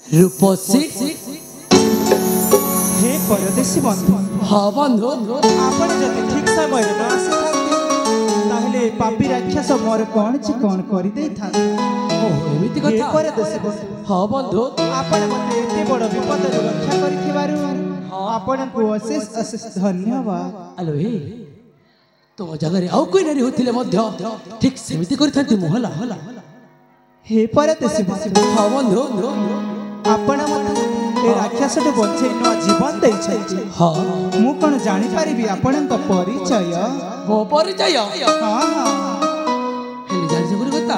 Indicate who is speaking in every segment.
Speaker 1: रूपसी
Speaker 2: हे परदेशी बंधु
Speaker 1: हाँ बंधु
Speaker 2: आपण जदि ठीक समय न आसी ताहले पापी राक्षस मोर कौन कर दे था
Speaker 1: एमिति कथा
Speaker 2: परदेशी बंधु
Speaker 1: हाँ बंधु
Speaker 2: आपण मते एते बड़ विपद रक्षा करिथिबारु आपण को अशेष अशेष धन्यवाद।
Speaker 1: आलो हे तुम जगह आउ कोई नारी होथिले मध्य ठीक सेमिति करिथांती मोहला होला
Speaker 2: हे परदेशी बंधु
Speaker 1: हाँ बंधु
Speaker 2: आपण मते ए राक्षस तो बंचे न जीवन दे छै
Speaker 1: हाँ
Speaker 2: मु कोन जानि पारिबी आपण का परिचय
Speaker 1: मो परिचय
Speaker 2: हां हां
Speaker 1: हेली जानि से गुरु कथा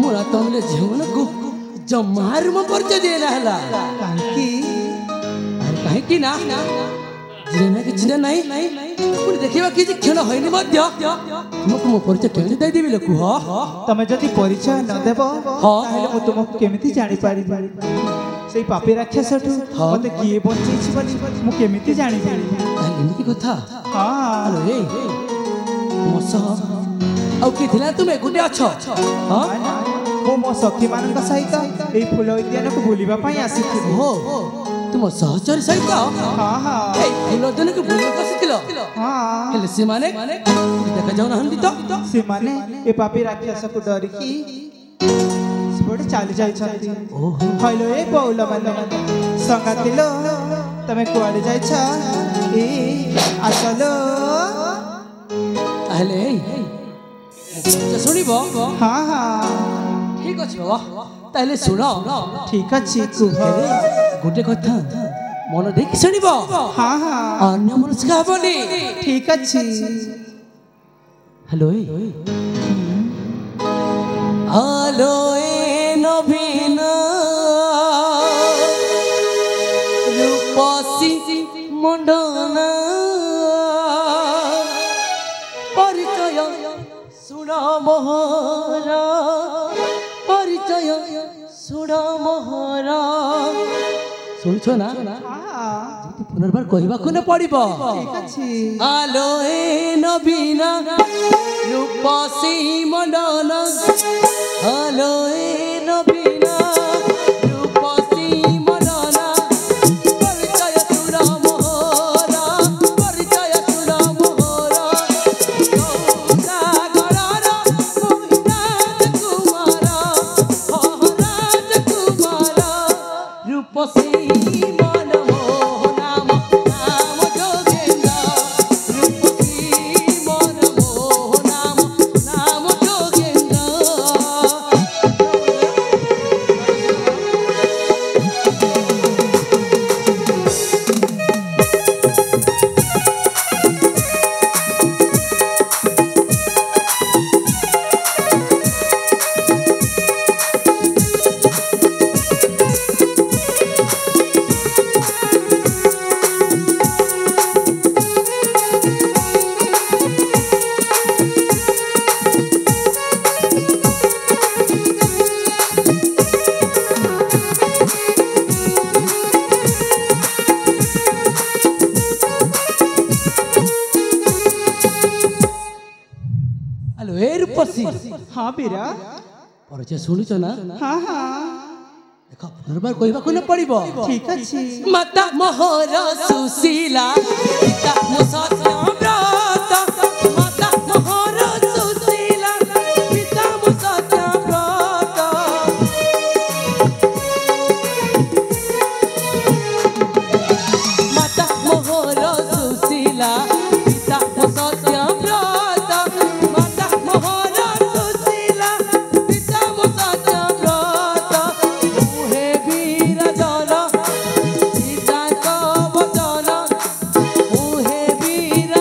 Speaker 1: मोरा तमले जीवन को जमार म परिचय देला हला
Speaker 2: काकी
Speaker 1: अरे काहे की ना जेना कि चिना नाही पुणी देखिबा कि क्षण होइनी मध्य तुमको मो परिचय केमिति दे देबी लोक हां
Speaker 2: तमे जदि परिचय न देबो
Speaker 1: हाँ।
Speaker 2: ताहले मु तुमको केमिति जानि पारिबी सेई पापी राक्षस
Speaker 1: हाँ।
Speaker 2: मते किए बंचै छी बोली मु केमिति जानि पारिबी
Speaker 1: एमिति कथा
Speaker 2: हां
Speaker 1: हेलो ए मोस औ कि थिला तुम एकुटे अछ हां
Speaker 2: मो मो सखी मानक सहित एई फूल उद्यान को बुलिबा पई आसीथि
Speaker 1: हो तुम सहचरी सहित
Speaker 2: हां हां
Speaker 1: ए फूल उद्यान को बुलिबा कसिथिलो
Speaker 2: हां
Speaker 1: हेले से माने देखा जाऊ नहंदी तो
Speaker 2: से माने ए पापी राक्षस को डर की स्पोर्ट चाली जाई छथि
Speaker 1: ओहो
Speaker 2: हेलो ए बौला माने संगातिलो तमे कुआडे जाई छ ए आसलो
Speaker 1: ताहले सुनिबो
Speaker 2: हां हां
Speaker 1: ठीक अछि बाबा ताहले सुनो
Speaker 2: ठीक अछि कुह
Speaker 1: गोटे कथा मन देख सुनिबो
Speaker 2: हां हां
Speaker 1: अन्य मनुष्य हबनी
Speaker 2: ठीक अछि
Speaker 1: हेलो हेलो ए नवीन रूपसी मंडन परिचय सुन मोहरा परिचय सुन मोहरा सुनछ ना
Speaker 2: हां
Speaker 1: पुनर्बार कहबाकू न पड़िबो
Speaker 2: ठीक अछि
Speaker 1: आलो ए नवीन रूपसी मंडन आलो ए नवीन रूपसी मंडन परिचय सुन मोहरा परिचय सुन मोहरा गौरा गणर मोहिनाथ कुमार हो राजकुमार रूपसी
Speaker 2: हां बीरा
Speaker 1: परिचय सुनिछ ना
Speaker 2: हां हां
Speaker 1: देखो पुनर्बार कहबाकू न पड़िबो
Speaker 2: ठीक अछि
Speaker 1: माता मोहर सुशीला पिता मो सत्यव्रत माता मोहर सुशीला पिता मो सत्यव्रत माता मोहर सुशीला पिता मो सत्यव्रत माता मोहर सुशीला पिता मो सत्यव्रत मुहे वीर जन सीता को वचन मुहे वीर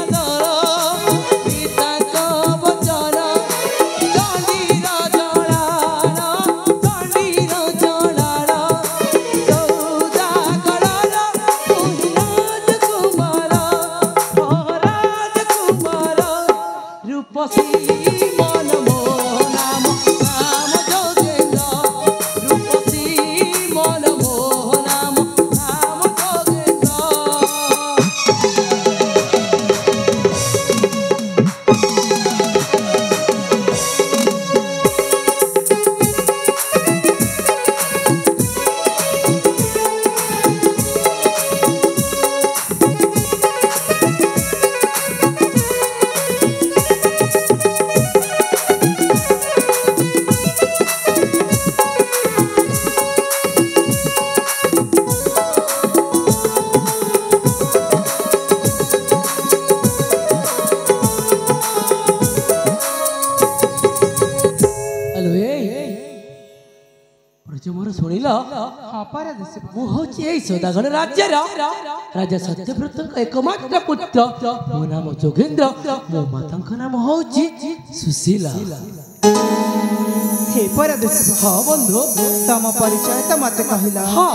Speaker 1: ଶୁଣିଲ
Speaker 2: ହଁ ପରଦେଶୀ
Speaker 1: ମୁଁ ହଉଛି ଏଇ ସଦାଗର ରାଜ୍ୟର ରାଜା ସତ୍ୟବ୍ରତଙ୍କ ଏକମାତ୍ର ପୁତ୍ର ମୋ ନାମ ଯୋଗେନ୍ଦ୍ର ମୋ ମାତାଙ୍କ ନାମ ହଉଛି ସୁଶୀଲା
Speaker 2: हे परदेशी
Speaker 1: ହଁ ବନ୍ଧୁ
Speaker 2: तम परिचय तो मत कहला
Speaker 1: ହଁ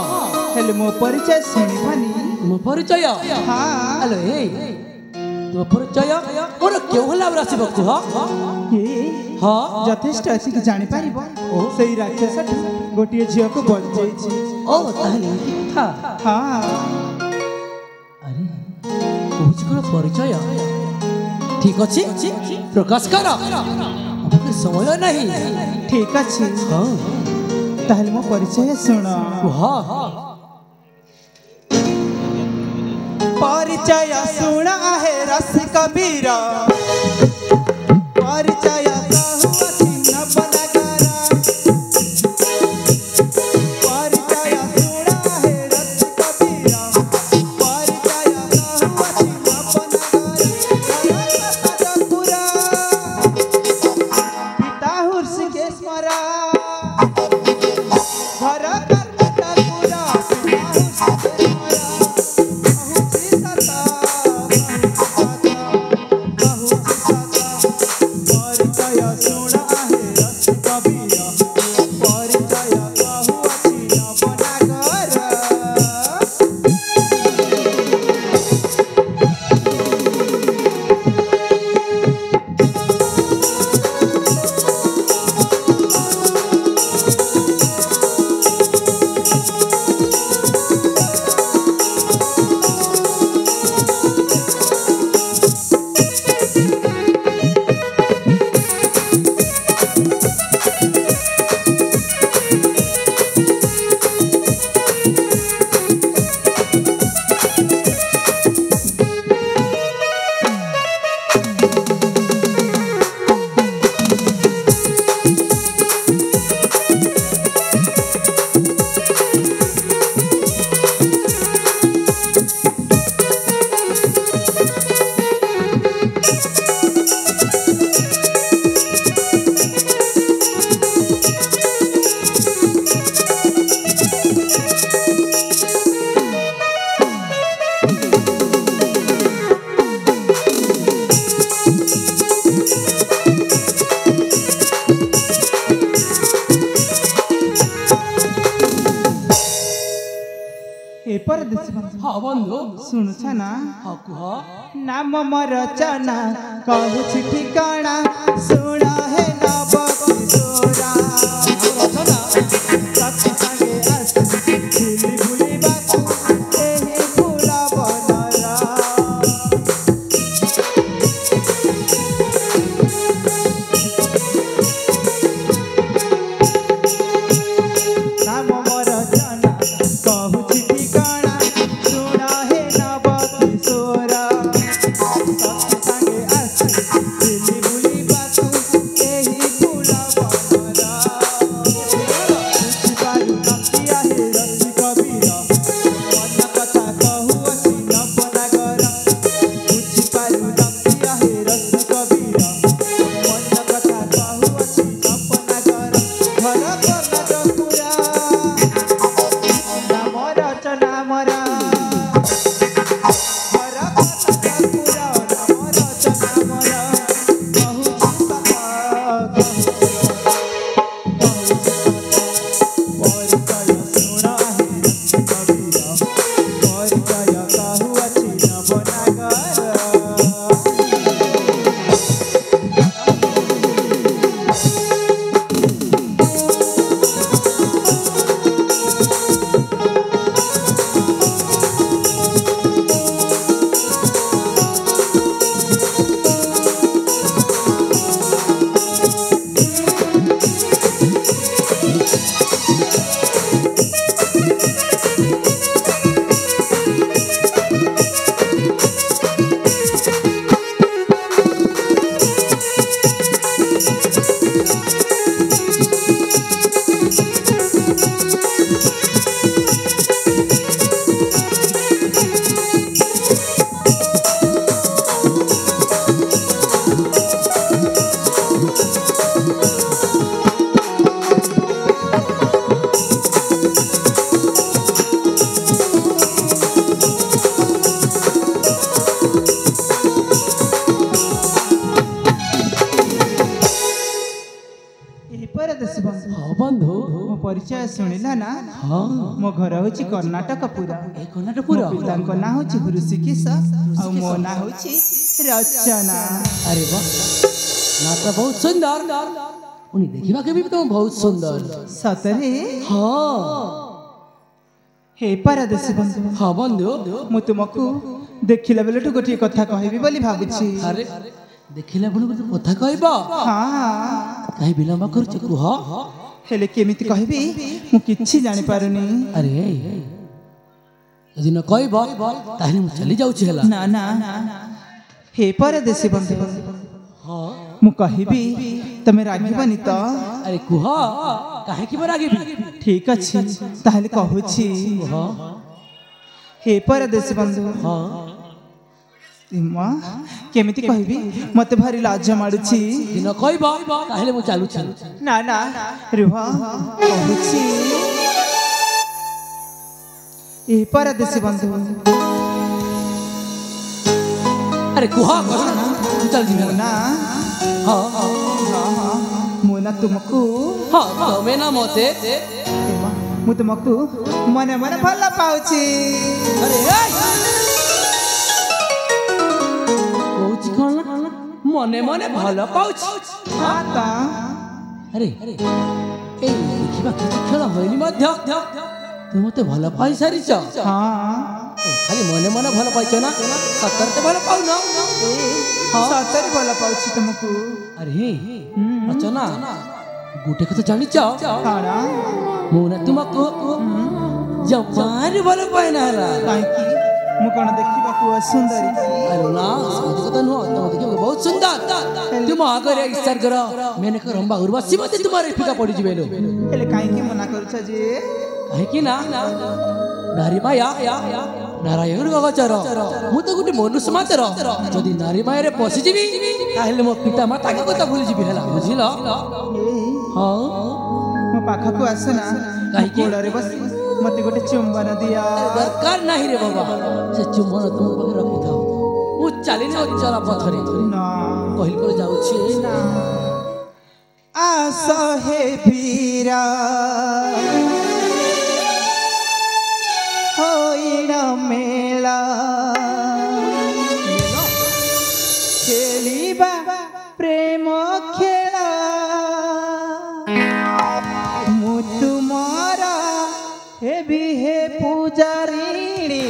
Speaker 2: हेले मो परिचय सुनी भानी
Speaker 1: ମୋ ପରିଚୟ
Speaker 2: हाँ
Speaker 1: ହ୍ୟାଲୋ ଏଇ ତୋ ପରିଚୟ ମୋର କେଉଁ ଲାଭରେ ଆସିବ କୁହ
Speaker 2: हे
Speaker 1: ହଁ
Speaker 2: ଯଥେଷ୍ଟ ଏତିକି ଜାଣିପାରିବ ସେଇ ରାକ୍ଷସଠୁ ଗୋଟିଏ ଝିଅକୁ ବଳି ଯାଇଛି
Speaker 1: ଓ ତାହେଲେ ଏମିତି କଥା
Speaker 2: ହଁ
Speaker 1: ଆରେ କହୁଛି କ'ଣ ପରିଚୟ ଠିକ ଅଛି ପ୍ରକାଶ କର ଆମକୁ ସମୟ ନାହିଁ
Speaker 2: ଠିକ ଅଛି
Speaker 1: ହଁ
Speaker 2: ତାହେଲେ ମୋ ପରିଚୟ ଶୁଣ
Speaker 1: କୁହ
Speaker 2: परिचय सुन आहे रस कबीर परिचय कहु न बनगरा परिचय सुन आहे रस कबीर परिचय कहु न बनगरा पुरा पिता हृषिकेश स्मरा घर कर्कटपुरा पिता हृषिकेश
Speaker 1: ହଁ ବନ୍ଧୁ
Speaker 2: ଶୁଣୁଛ ନା
Speaker 1: ହଁ କୁହ
Speaker 2: नाम मोर रचना कहूँ ठिकाना सुना है नव किशोरा सखी संगे आसी भूली बाकू एही फूला बनरा नाम मोर रचना कहूँ ठिकाना सुना है नव किशोरा सुना
Speaker 1: हाँ
Speaker 2: मो घर होची कर्नाटक पूरा
Speaker 1: ए कर्नाटक पूरा
Speaker 2: पितांको ना होची ऋषिकेश और मो ना होची रचना।
Speaker 1: अरे वाह ना तो बहुत सुंदर उन्हें देखिबा के भी तो बहुत सुंदर
Speaker 2: सतरे
Speaker 1: हाँ
Speaker 2: हे परदेशी बंधु
Speaker 1: हाँ बंधु
Speaker 2: मु तुमको देखिला बेलटू गोटे कथा कहबी बोली भाबुची।
Speaker 1: अरे देखिला बेलू तो कथा कहबा
Speaker 2: हाँ
Speaker 1: कहीं विलंब करूछ कुह
Speaker 2: हेले केमिति कहबी मु किछि जानि पारुनी।
Speaker 1: अरे यदि न कहबा ताहले मु चली जाउछि हला
Speaker 2: ना ना हे परदेशी बंधु
Speaker 1: हाँ
Speaker 2: मु कहबी तमे रागिबानी तो।
Speaker 1: अरे कुह काहे की रागिबी
Speaker 2: ठीक अछि ताहले कहूछि
Speaker 1: हाँ
Speaker 2: हे परदेशी बंधु
Speaker 1: हाँ
Speaker 2: इमा केमिति कहबी मते भारी लाज माडुछि।
Speaker 1: न कहबा ताहले मु चालुछि
Speaker 2: ना ना रुह कहूछि ए परदेशी बंधु
Speaker 1: अरे कुह ना तू चल जी
Speaker 2: ना
Speaker 1: हाँ हाँ
Speaker 2: मु ना तुमको
Speaker 1: हाँ तमे ना मते
Speaker 2: एमा मु तुमको मने मने भल पाउछि।
Speaker 1: अरे कौची कौन मने मने भल पाउछ
Speaker 2: आता
Speaker 1: अरे ए देखिबा किछि खेल होइनी मध्य तू मते भल पाइ सारिछ
Speaker 2: हाँ
Speaker 1: खाली मने मने भल पाइछ ना सतर ते भल पाउ ना
Speaker 2: सतरी भल पाउछि तुमको।
Speaker 1: अरे रचना गोटे कथा जानिछ
Speaker 2: काना
Speaker 1: मु ना तुमको जवान भल पाइ ना हला
Speaker 2: काई की मु कोन देखिबा को सुंदरी
Speaker 1: अरे ना समझ कथा नो तुम देखिबा बहुत सुंदर तुम आगर इशार कर मैंने कर रंबा उर्वशी मते तुम्हारे फिका पड़ी जिबेलो
Speaker 2: हेले काई की मना करूछ जे
Speaker 1: काहे की ना नारी माया नारायण गगचर मु तो गुटे मनुष्य मात्र जदि नारी माया रे पसि जिबी ताहले मो पिता माता के कथा भूली जिबी हला बुझिल हां
Speaker 2: मो पाखा को आसना
Speaker 1: काहे की
Speaker 2: कोडरे बस मते गोटे चुंबन दिया।
Speaker 1: दरकार नाही रे बाबा से चुंबन तुम पाखे रखि थाओ मु चाली न चला पथरे
Speaker 2: ना
Speaker 1: कहिल कर जाउछि
Speaker 2: ना आस हे वीरा होइण मेला खेलिबा प्रेम खेला मु तुमारा हेबी हे पूजारिणी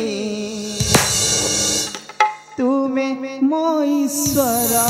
Speaker 2: तुमे मो ईश्वरा।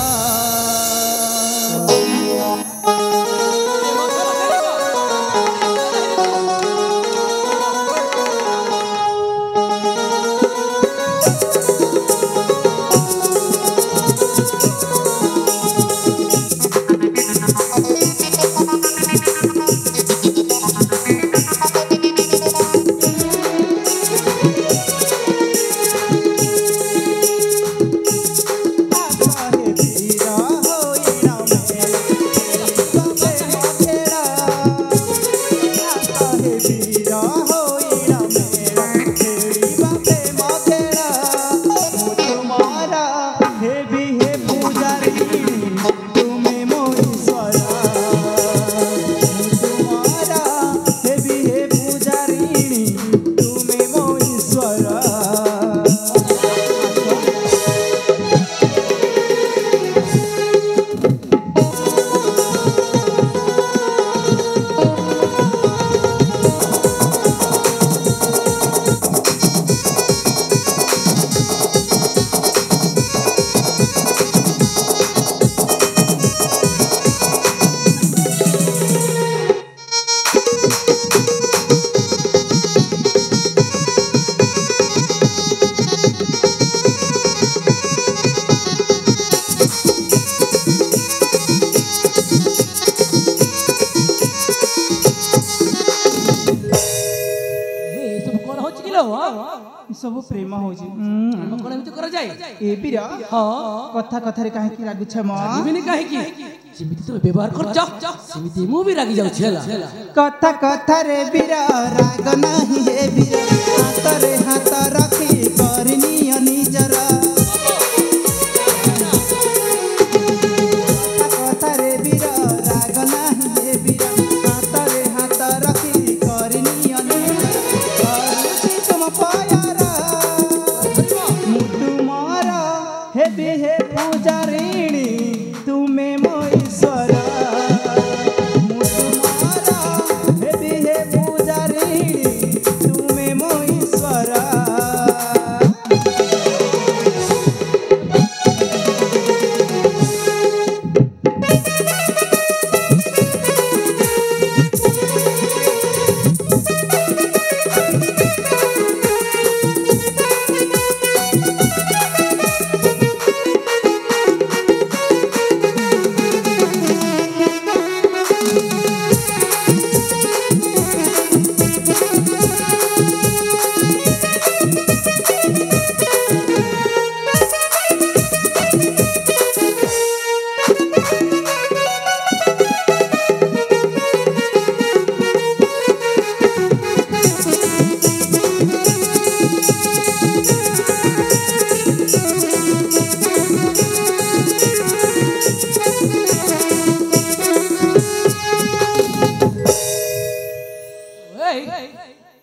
Speaker 2: सब प्रेम होजी
Speaker 1: कोन एमति कर जाय
Speaker 2: ए बिरा
Speaker 1: हां
Speaker 2: कथा कथा रे काहे की लागु छ म
Speaker 1: बिनी काहे की जेमिति तो व्यवहार कर जा सेमिति मु भी रागी जाउ छेला
Speaker 2: कथा कथा रे बिरा राग नाही हे बिरा हाथ रे हाथ रखी करनी अनिजरा कथा रे बिरा राग नाही हे बिरा हाथ रे हाथ रखी करनी अनिजरा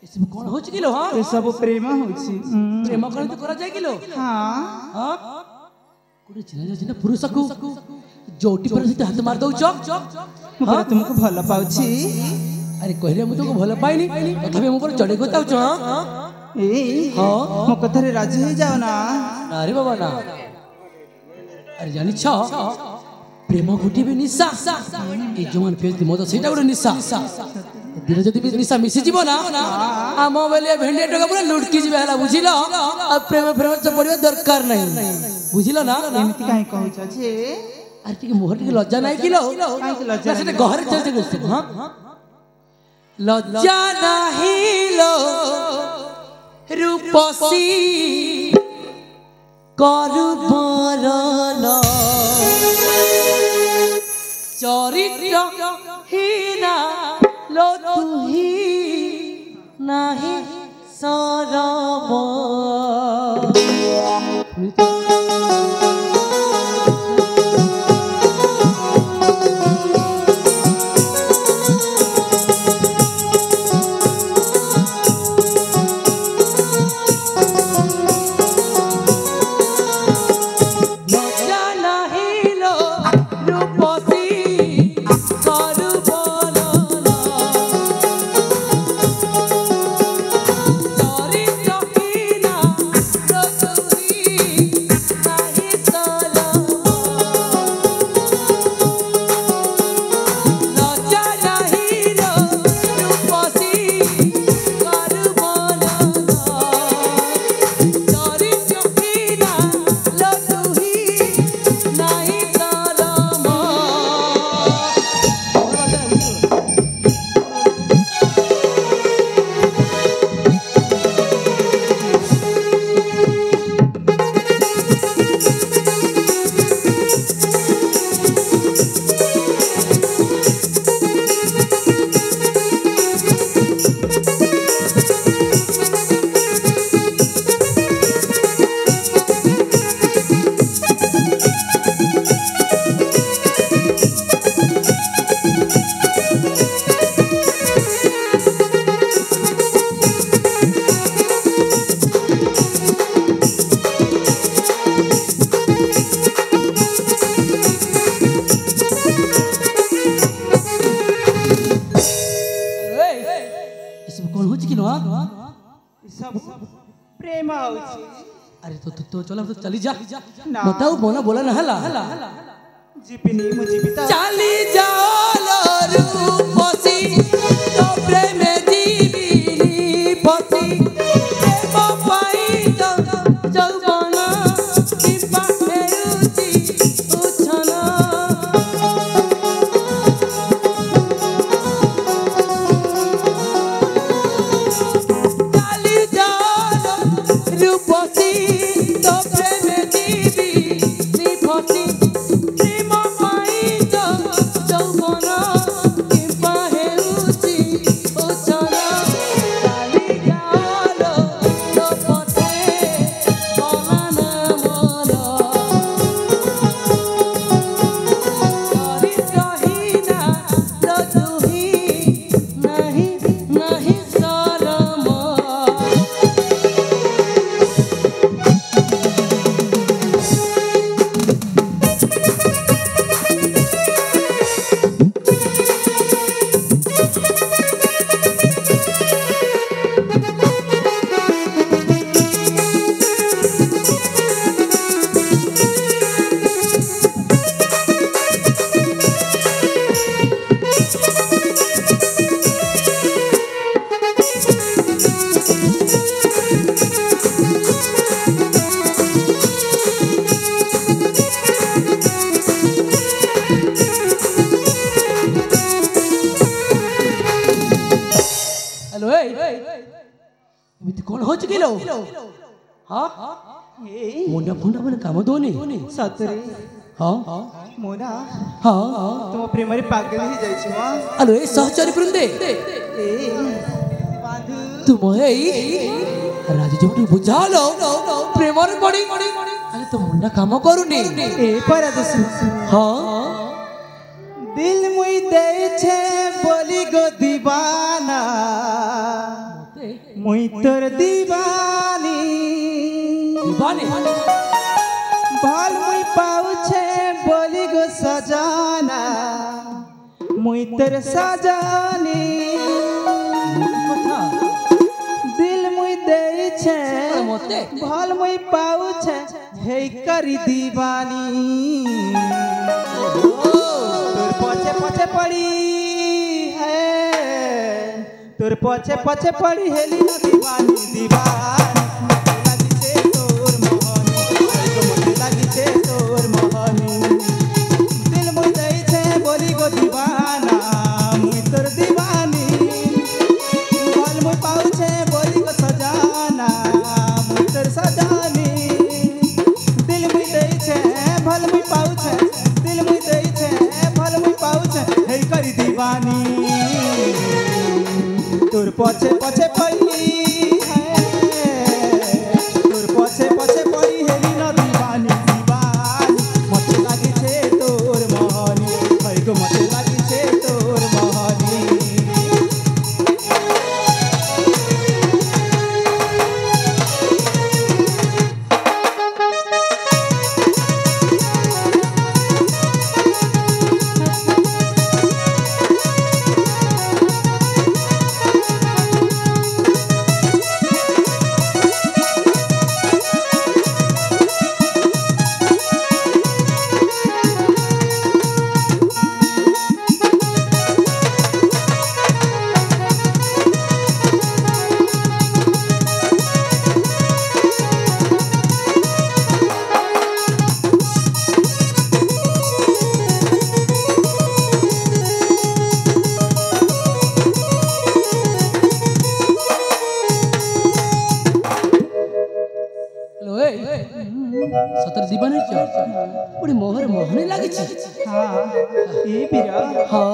Speaker 1: इसमें कौन हो चुकिलो हां
Speaker 2: ये सब प्रेम होछि
Speaker 1: प्रेम कौन तो करा जाय किलो
Speaker 2: हां
Speaker 1: हां कोडी चिना जाय पुरुष को जोटी पर से हाथ मार दउ
Speaker 2: मुझे तुमको भल पाउछि
Speaker 1: अरे कहले मु तुमको भल पाइनी तथापि मु पर चढ़े गोताउ छ
Speaker 2: ए
Speaker 1: हां
Speaker 2: मो कथरे राजी हो जाओ ना
Speaker 1: अरे बाबा ना अरे जानी छ प्रेम गोटी भी निशा ए जवान फेज मो तो सेटा गोटे निशा धीरे जदि निशा मिसी जीव ना आम बेले भेंडे टका पूरा लुटकी जीवे हला बुझिल आ प्रेम प्रेम से पड़िया दरकार नहीं बुझिल ना
Speaker 2: एमती काहे कहउछ जे
Speaker 1: अरे टिके मोहर टिके लज्जा नहीं किलो
Speaker 2: काहे के लज्जा
Speaker 1: सेटा घर चल से गुस्सा हां लज्जा नहीं लो रूपसी करु बरल चरित्र हीना लो तुही नाही सरम
Speaker 2: प्रेम होछि
Speaker 1: अरे तो चला तो चली जा बताओ बोला बोला ना हला
Speaker 2: जीपिनी मु जीविता
Speaker 1: चली जाओ रूपसी तो प्रेम जीविनी पसी प्रेम पाई तो जौबना की पाखेउची उछना ଏମିତି କ'ଣ ହଉଛି କିଲୋ? ହଁ ମୁଣ୍ଡା ଫୁଣ୍ଡା ମାନେ କାମ ଦଉନି
Speaker 2: ସତରେ
Speaker 1: ହଁ
Speaker 2: ମୋନା
Speaker 1: ହଁ
Speaker 2: ତୁମ ପ୍ରେମରେ ପାଗଳ ହେଇଯାଇଛି ମା।
Speaker 1: ଆଲୋ ଏ ସହଚରୀ ବୃନ୍ଦେ
Speaker 2: ବାନ୍ଧୁ
Speaker 1: ତୁମ ଏଇ ରାଜ ଯୋଉଠି ବୁଝାଲୋ ପ୍ରେମରେ ପଡ଼ି ଆରେ ତ ମୁଣ୍ଡା କାମ କରୁନି
Speaker 2: ଏ ପରଦେଶ
Speaker 1: ହଁ
Speaker 2: दिल मुई देछे बोली गो दीवाना मुई तोर दीवानी
Speaker 1: दीवानी
Speaker 2: भाल मुई पाउछे बोली गो सजाना मुई तोर सजानी
Speaker 1: কথা
Speaker 2: दिल मुई देछे
Speaker 1: মতে
Speaker 2: भाल मुई पाउछे हे करी दीवानी पछे पछे पड़ी है तोर पछे पछे पड़ी हेली ना दीवानी दीवानी लगी छे तोर मोहनी मते लगी छे तोर मोहनी दिल मुई दई छे बोली गो दीवाना मुई तोर दीवानी बाल मुई पाउ छे बोली गो सजाना मुई तोर सजानी दिल मुई दई छे भल मुई पाउ छे दिल मुई दई छे भल मुई पाउ छे हे करी दीवानी तोर पछे पछे पड़ी है तोर पछे पछे पड़ी हेली न दीवानी दीवानी मते लागी छे तोर मोहनी है गो मते लागी छे तोर मोहनी
Speaker 1: हेलो ए सतर दीवानी पुणी मोहर मोहनी लागिଛି
Speaker 2: हाँ ए बिरा
Speaker 1: ହଁ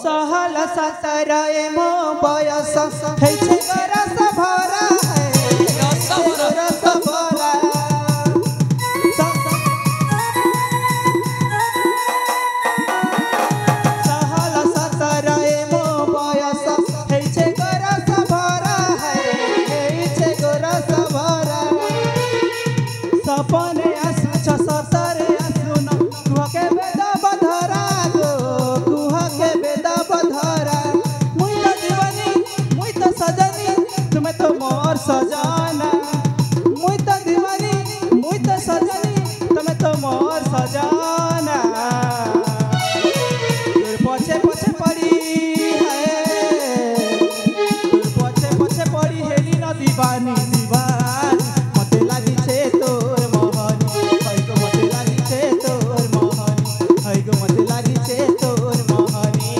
Speaker 2: सहल सतर मो बयस है छे रस भरा है रस भरा सहल सतर मो बयस है छे रस भरा है छे रस भरा सपने आसु छ सतरे आसु न कुह के बेदा बधरा गो कुह के बेदा बधरा मुई तो दीवानी मुई तो सजनी तुम्हें तो मोर सजाना मुई तो दीवानी मुई तो सजनी तुम्हें तो मोर सजाना तोर पछे पछे पड़ी है तोर पछे पछे पड़ी हेली न दीवानी दीवानी मते लागी छे तोर मोहनी है गो मते लागी छे तोर मोहनी है गो मते लागी छे तोर मोहनी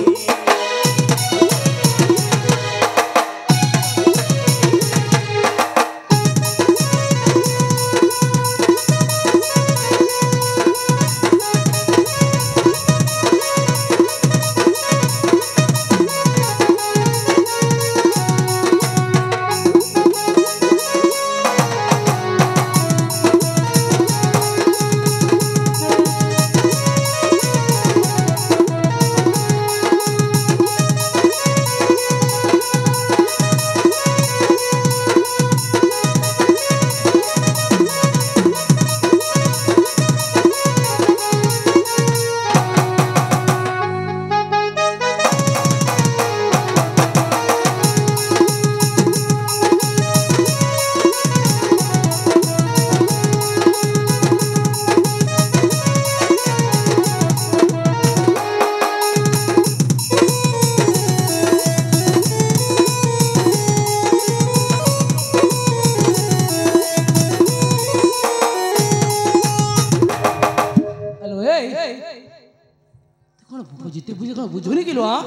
Speaker 1: କ'ଣ ବୁଝିତେ ବୁଝି କ'ଣ ବୁଝୁନି କିଲୋ ହାଁ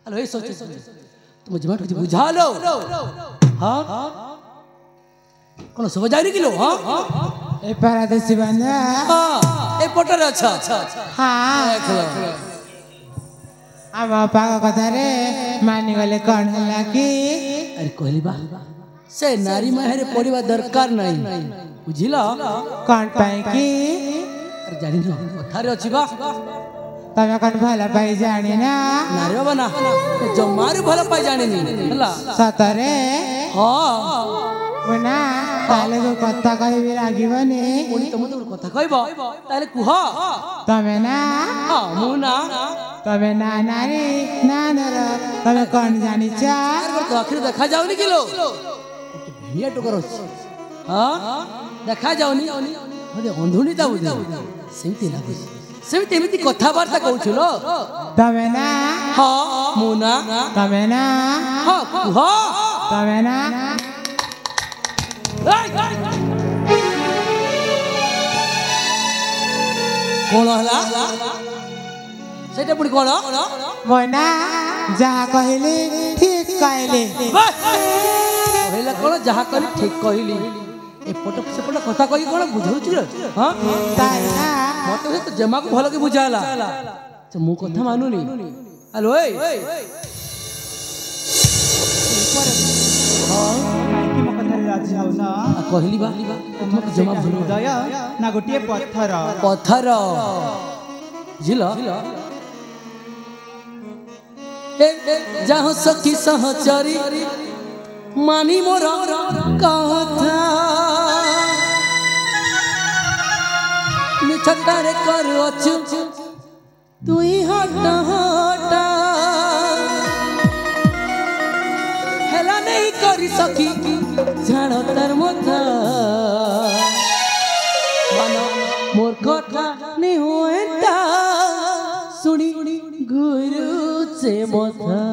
Speaker 1: ଆଲୋ ଏ ସଚ ତ तुम जमा कुछ बुझा लो हाँ कौन सब जानी किलो हाँ
Speaker 3: ए परदेसी बंदा
Speaker 1: हाँ ए पोटर अच्छा
Speaker 3: हाँ आ बापा का कथा रे मानी गले कौन हला की
Speaker 1: अरे कहली बा से नारी माहरे पड़िबा दरकार नहीं बुझिला
Speaker 3: कौन पाए की
Speaker 1: अरे जानी न कथा रे अछि बा
Speaker 3: तमे कौन भला पाई जानी ना
Speaker 1: नारी बाबा ना जमारू भला पाई जानी नी हला
Speaker 3: सतरे
Speaker 1: हाँ
Speaker 3: मुना ताले जो कथा कहबी लागिबनी
Speaker 1: कोनी तम तो कथा कहबो ताले कुह
Speaker 3: तमे ना
Speaker 1: हाँ मुना
Speaker 3: तमे ना नारी ना नर तमे कौन जानी चा
Speaker 1: तो आखिर देखा जाओनी किलो भेड़िया टोकर अछि हाँ देखा जाओनी अरे अंधुनी ता बुझे सेमती लागु सेमती एमिति कथाबार्ता कहउछलो
Speaker 3: तमे ना
Speaker 1: हाँ मुना
Speaker 3: तमे ना
Speaker 1: हाँ कुह
Speaker 3: तमे ना
Speaker 1: कौन हला सेटा पुणी कौन
Speaker 3: मोना जहाँ कहली ठीक कहली
Speaker 1: कहला कौन जहाँ कहली ठीक कहली एपट सेपट कथा कही कौन बुझाउछु रे हां
Speaker 3: ताइना
Speaker 1: मते तो जमा को भलो के बुझाला तो मु कथा मानुनी हेलो ए
Speaker 2: माइकी म कथा राजी हौ ना
Speaker 1: कहली बा तुमको जमा भलो
Speaker 2: हृदय ना गोटिए पत्थर
Speaker 1: पत्थर जिला जहाँ सखी सहचरी मानी मोर कथा मिछटारे कर अछु तुई हटा हटा हेला नहीं करी सखी झाड़ तार मथा मानो मोर कथा नहीं होता सुनी गुरु से मथा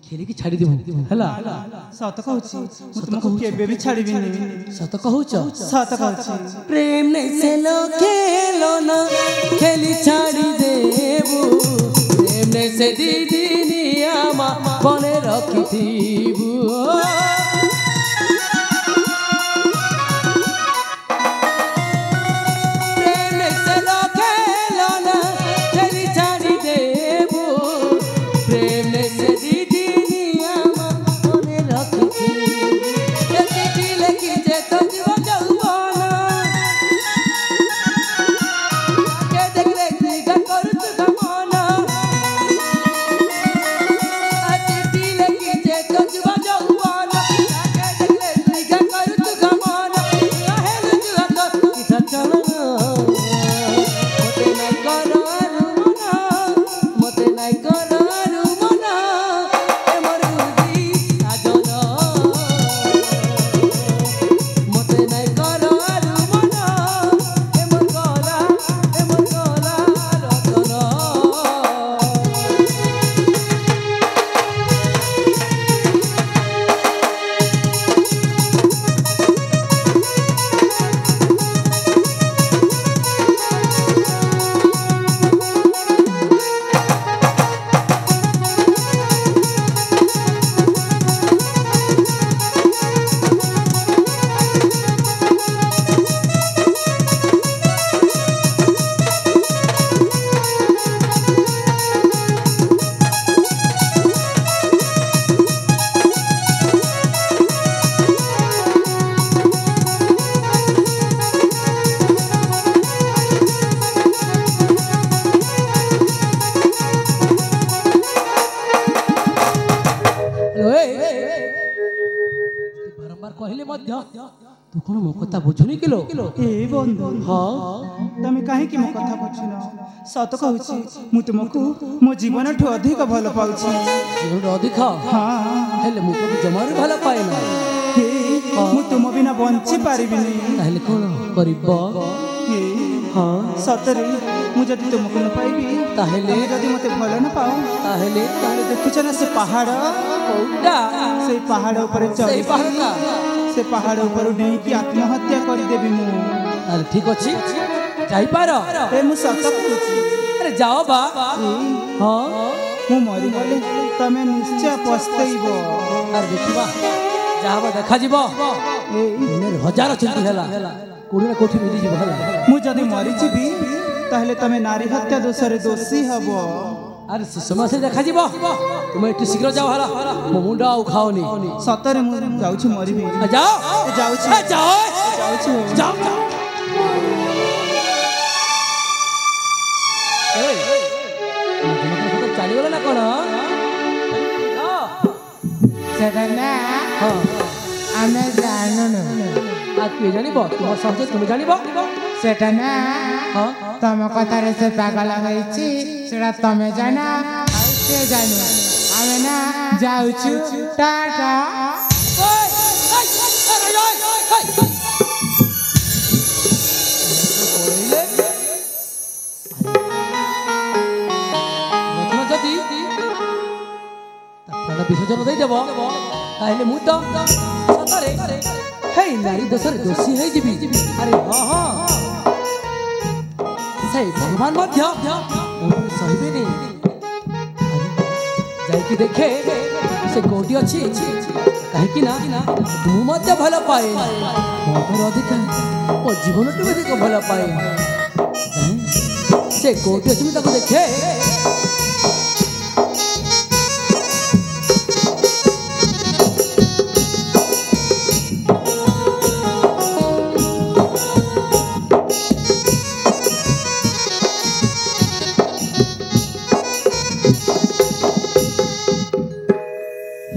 Speaker 1: खेल की छाड़ी देबो हला
Speaker 2: सत कहूची मु तुमको केबे भी छाड़ीबिनी
Speaker 1: सत कहूच
Speaker 2: सत कहूची
Speaker 1: प्रेम नहीं से लो खेलो ना खेली छाड़ी देबो प्रेम नहीं से दीदी निया मा बने रखी थीबो କହିଲେ ମଧ୍ୟ ତୁ କଣ ମୋ କଥା ବୁଝୁନି କିଲୋ?
Speaker 2: ଏ ବନ୍ଧୁ
Speaker 1: ହଁ
Speaker 2: ତମେ କାହିଁକି ମୋ କଥା ବୁଝୁନ? ସତ କହୁଛି ମୁଁ ତୁମକୁ ମୋ ଜୀବନଠୁ ଅଧିକ ଭଲ ପାଉଛି।
Speaker 1: ଜୀବନଠୁ ଅଧିକ?
Speaker 2: ହଁ
Speaker 1: ହେଲେ ମୁଁ ତୋକୁ ଜମାରୁ ଭଲ ପାଏନା।
Speaker 2: ହେ ମୁଁ ତୁମ ବିନା ବଞ୍ଚି ପାରିବିନି।
Speaker 1: ତାହେଲେ କଣ କରିବ?
Speaker 2: ହେ
Speaker 1: ହଁ
Speaker 2: ସତରେ ମୁଁ ଯଦି ତୁମକୁ ନ ପାଇବି
Speaker 1: ତାହେଲେ
Speaker 2: ତମେ ଯଦି ମତେ ଭଲ ନ ପାଅ
Speaker 1: ତାହେଲେ
Speaker 2: ତାହେଲେ ଦେଖୁଛ ନା ସେ ପାହାଡ଼,
Speaker 1: କୋଉଟା?
Speaker 2: ସେଇ ପାହାଡ଼ ଉପରେ
Speaker 1: ସେଇ
Speaker 2: ଚଢ଼ି
Speaker 1: ପାହାଡ଼ଟା?
Speaker 2: ସେ ପାହାଡ଼ ଉପରୁ ଡେଇଁକି ଆତ୍ମହତ୍ୟା କରିଦେବି ମୁଁ।
Speaker 1: ତାହେଲେ ଠିକ ଅଛି ଯାଇପାର।
Speaker 2: ଏ ମୁଁ ସତ କହୁଛି।
Speaker 1: ଆରେ ଯାଅ ବା। ହଁ
Speaker 2: ମୁଁ ମରିଗଲେ ତମେ ନିଶ୍ଚୟ ପସ୍ତେଇବ।
Speaker 1: ଆରେ ଦେଖିବା ଯାହା ହବ ଦେଖାଯିବ। ଦିନରେ ହଜାର ଚିନ୍ତା ହେଲା କୋଉଠି ନା କୋଉଠି ମିଳିଯିବ ହେଲା।
Speaker 2: ମୁଁ ଯଦି ମରିଯିବି ତାହେଲେ ତମେ ନାରୀ ହତ୍ୟା ଦୋଷରେ ଦୋଷୀ ହବ।
Speaker 1: ଆରେ ସେ ସମୟ ସେ ଦେଖାଯିବ। ତୁମେ ଏଠୁ ଶୀଘ୍ର ଯାଅ ହେଲା। ମୋ ମୁଣ୍ଡ ଆଉ ଖାଉନି।
Speaker 2: ସତରେ ମୁଁ ଯାଉଛି ମରିବି।
Speaker 1: ଯାଅ
Speaker 2: ଯାଉଛି
Speaker 1: ଯାଅ
Speaker 2: ଯାଉଛି
Speaker 1: ଯାଅ ଯାଅ। ଚାଲିଗଲା ନା କଣ?
Speaker 3: ସେଟା ନା
Speaker 1: ହଁ
Speaker 3: ଆମେ ଜାଣୁନୁ।
Speaker 1: ଆଉ କିଏ ଜାଣିବ? ତୁମ ସହଜ ତୁମେ ଜାଣିବ।
Speaker 3: ସେଟା ନା
Speaker 1: ହଁ
Speaker 3: ତମ କଥାରେ ସେ ପାଗଳ ହେଇଛି ସେଟା ତମେ ଜାଣ ଆଉ ସେ ଜାଣୁ। ଆମେ ନା ଯାଉଛୁ ଟାଟା।
Speaker 1: ଯଦି ପ୍ରାଣ ବିସର୍ଜନ ଦେଇଦେବ ତାହେଲେ ମୁଁ ତ ସତରେ ହେଇ ନାରୀ ଦୋଷରେ ଦୋଷୀ ହେଇଯିବି। ଆରେ ହଁ ହଁ ସେଇ ଭଗବାନ ମଧ୍ୟ ସହିବେନି। ଯାଇକି ଦେଖେ ସେ କୋଉଠି ଅଛି। କାହିଁକି ନା ମୁଁ ମଧ୍ୟ ଭଲ ପାଏ। ମୋର ଅଧିକା ମୋ ଜୀବନଠୁ ଅଧିକ ଭଲ ପାଏ। ସେ କୋଉଠି ଅଛି ମୁଁ ତାକୁ ଦେଖେ।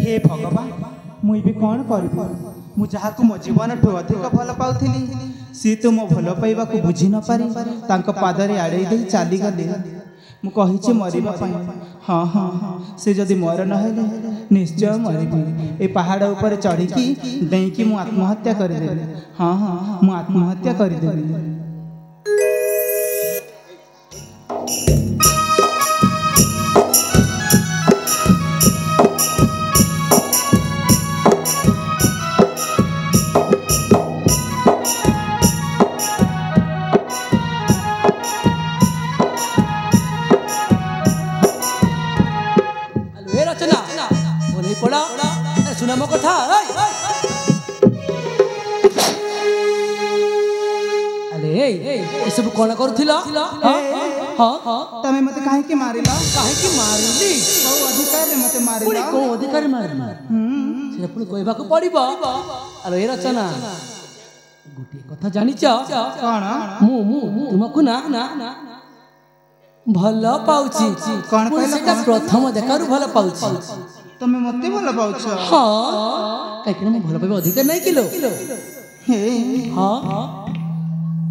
Speaker 2: हे भगवान ମୁଁ ଏବେ କ'ଣ କରିବି? ମୁଁ ଯାହାକୁ ମୋ ଜୀବନଠୁ ଅଧିକ ଭଲ ପାଉଥିଲି ସିଏ ତ ମୋ ଭଲ ପାଇବାକୁ ବୁଝି ନ ପାରି ତାଙ୍କ ପାଦରେ ଆଡ଼େଇ ଦେଇ ଚାଲିଗଲେ। ମୁଁ କହିଛି ମରିବା ପାଇଁ। ହଁ ହଁ ସେ ଯଦି ମର ନହେଲେ ନିଶ୍ଚୟ ମରିବି। ଏ ପାହାଡ଼ ଉପରେ ଚଢ଼ିକି ଡେଇଁକି ମୁଁ ଆତ୍ମହତ୍ୟା କରିଦେବି। ହଁ ହଁ ମୁଁ ଆତ୍ମହତ୍ୟା କରିଦେବି।
Speaker 1: ଶୁଣ ମୋ କଥା। ଆରେ ଏସବୁ କ'ଣ କରୁଥିଲ?
Speaker 2: ତମେ ମତେ କାହିଁକି ମାରିଲ?
Speaker 1: କାହିଁକି ମାରିଲି?
Speaker 2: କୋଉ ଅଧିକାରରେ ମତେ ମାରିଲ?
Speaker 1: କୋଉ ଅଧିକାରରେ ମାରିଲି? ସେଟା ପୁଣି କହିବାକୁ ପଡ଼ିବ। ଆରେ ଏ ରଚନା ଗୋଟିଏ କଥା ଜାଣିଛ?
Speaker 2: କ'ଣ?
Speaker 1: ମୁଁ ତୁମକୁ ନା ଭଲ ପାଉଛି।
Speaker 2: କ'ଣ କହିଲ?
Speaker 1: ସେଟା ପ୍ରଥମ ଦେଖାରୁ ଭଲ ପାଉଛି।
Speaker 2: ତମେ ମତେ ଭଲ ପାଉଛ?
Speaker 1: ହଁ କାହିଁକି ନା ମୁଁ ଭଲ ପାଇବା ଅଧିକାର ନାହିଁ କିଲୋ। ହଁ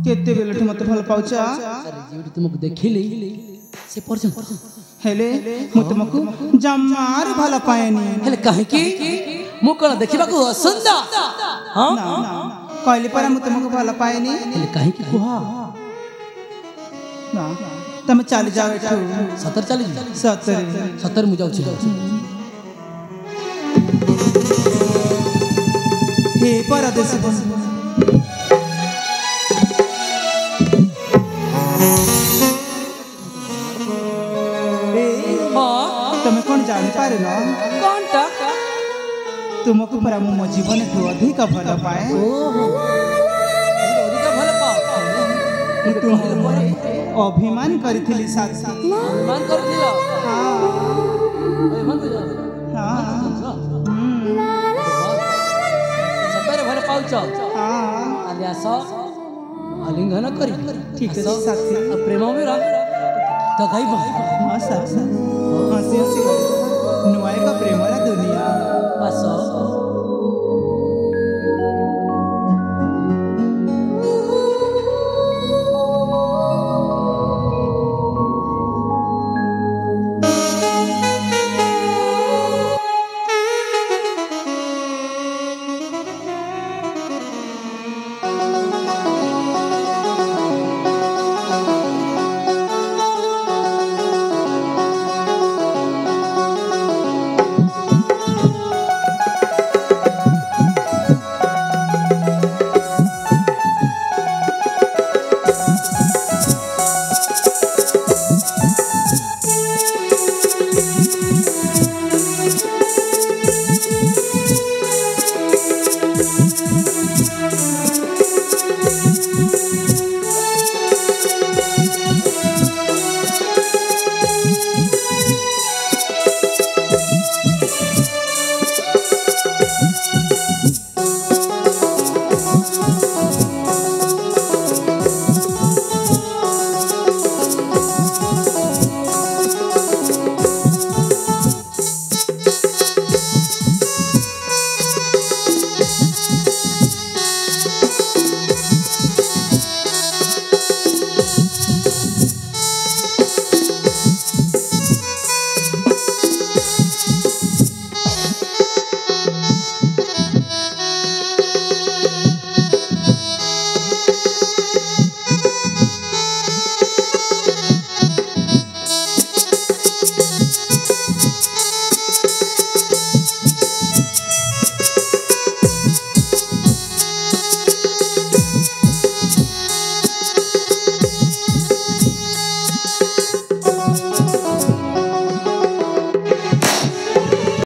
Speaker 2: କେତେବେଳଠୁ ମତେ ଭଲ ପାଉଛ?
Speaker 1: ଯେଉଁଠି ତୁମକୁ ଦେଖିଲି ସେ ପର୍ଯ୍ୟନ୍ତ।
Speaker 2: ହେଲେ ମୁଁ ତୁମକୁ ଜମାରୁ ଭଲ ପାଏନି।
Speaker 1: ହେଲେ କାହିଁକି? ମୁଁ କ'ଣ ଦେଖିବାକୁ ଅସୁନ୍ଦର? ହଁ
Speaker 2: କହିଲି ପରା ମୁଁ ତୁମକୁ ଭଲ ପାଏନି।
Speaker 1: ହେଲେ କାହିଁକି କୁହ?
Speaker 2: ନା ତମେ ଚାଲି ଯାଅ ଏଠୁ।
Speaker 1: ସତରେ ଚାଲିଯିବ?
Speaker 2: ସତରେ
Speaker 1: ସତରେ ମୁଁ ଯାଉଛି।
Speaker 2: ହେ ପରଦେଶୀ ବନ୍ଧୁ ତମେ କ'ଣ ଜାଣିପାରିନ?
Speaker 1: କ'ଣଟା?
Speaker 2: ତୁମକୁ ପରା ମୁଁ ମୋ ଜୀବନଠୁ ଅଧିକ ଭଲ ପାଏ।
Speaker 1: ଅଧିକ ଭଲ ପାଅ?
Speaker 2: ମୁଁ ତୁମକୁ ଅଭିମାନ କରିଥିଲି ସାଥୀ।
Speaker 1: ଅଭିମାନ କରିଥିଲ? ସତରେ ଭଲ ପାଉଛ? କାଲି ଆସ ଆଲିଙ୍ଗନ କରି।
Speaker 2: ଠିକ ଅଛି ସାଥୀ।
Speaker 1: ପ୍ରେମ ମେରା ତ ଗାଇବ।
Speaker 2: ହଁ ସାଥୀ ହସି ହସି ନୂଆ ଏକ ପ୍ରେମର ଦୁନିଆ।
Speaker 1: ଆସ